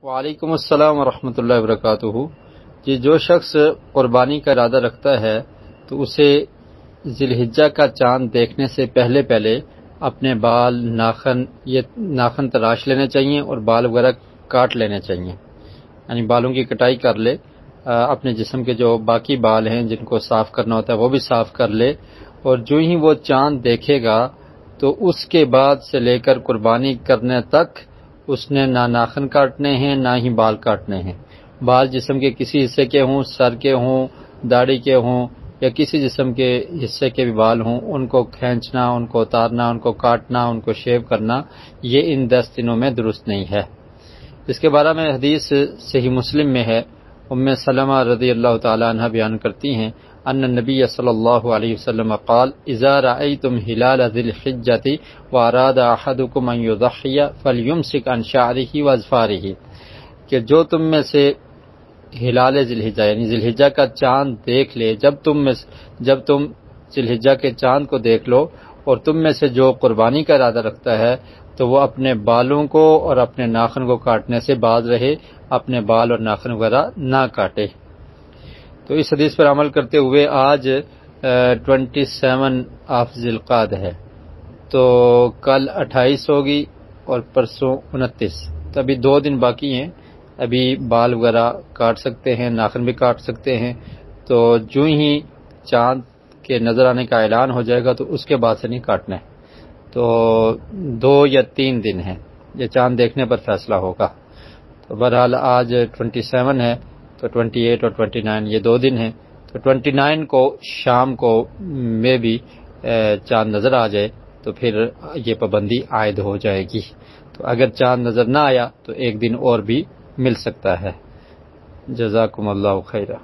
وعلیکم السلام ورحمۃ اللہ وبرکاتہ۔ جی، جو شخص قربانی کا ارادہ رکھتا ہے تو اسے ذی الحجہ کا چاند دیکھنے سے پہلے اپنے بال ناخن تراش لینے چاہیے اور بال وغیرہ کاٹ لینے چاہیے، یعنی بالوں کی کٹائی کر لے، اپنے جسم کے جو باقی بال ہیں جن کو صاف کرنا ہوتا ہے وہ بھی صاف کر لے، اور جو ہی وہ چاند دیکھے گا تو اس کے بعد سے لے کر قربانی کرنے تک اس نے نہ ناخن کاٹنے ہیں نہ ہی بال کاٹنے ہیں۔ بال جسم کے کسی حصے کے ہوں، سر کے ہوں، داڑھی کے ہوں یا کسی جسم کے حصے کے بھی بال ہوں، ان کو کھینچنا، ان کو اتارنا، ان کو کاٹنا، ان کو شیو کرنا، یہ ان 10 دنوں میں درست نہیں ہے۔ اس کے بارے میں حدیث صحیح مسلم میں ہے، ام سلمہ رضی اللہ تعالی عنہ بیان کرتی ہیں ان النبی صلی اللہ علیہ وسلم قال اذا رأيتم هلال ذي الحجة واراد احدكم ان يضحي فليمسك عن شعره واظفاره، کہ جو تم میں سے ہلال ذی الحجہ یعنی ذی الحجہ کا چاند دیکھ لے، جب تم ذی الحجہ کے چاند کو دیکھ لو اور تم میں سے جو قربانی کا ارادہ رکھتا ہے تو وہ اپنے بالوں کو اور اپنے ناخن کو کاٹنے سے باز رہے، اپنے بال اور ناخن وغیرہ نہ کاٹے۔ تو اس حدیث پر عمل کرتے ہوئے آج 27 آف ذی القعدہ ہے، تو کل 28 ہوگی اور پرسوں 29، تو ابھی 2 دن باقی ہیں، ابھی بال وغیرہ کاٹ سکتے ہیں، ناخن بھی کاٹ سکتے ہیں۔ تو جو ہی چاند کے نظر آنے کا اعلان ہو جائے گا تو اس کے بعد سے نہیں کاٹنا ہے، تو 2 یا 3 دن ہیں، یہ چاند دیکھنے پر فیصلہ ہوگا۔ تو بہرحال آج 27 ہے، تو 28 اور 29 یہ 2 دن ہیں، تو 29 کو شام کو میں بھی چاند نظر آ جائے تو پھر یہ پابندی عائد ہو جائے گی۔ تو اگر چاند نظر نہ آیا تو 1 دن اور بھی مل سکتا ہے۔ جزاکم اللہ خیرہ۔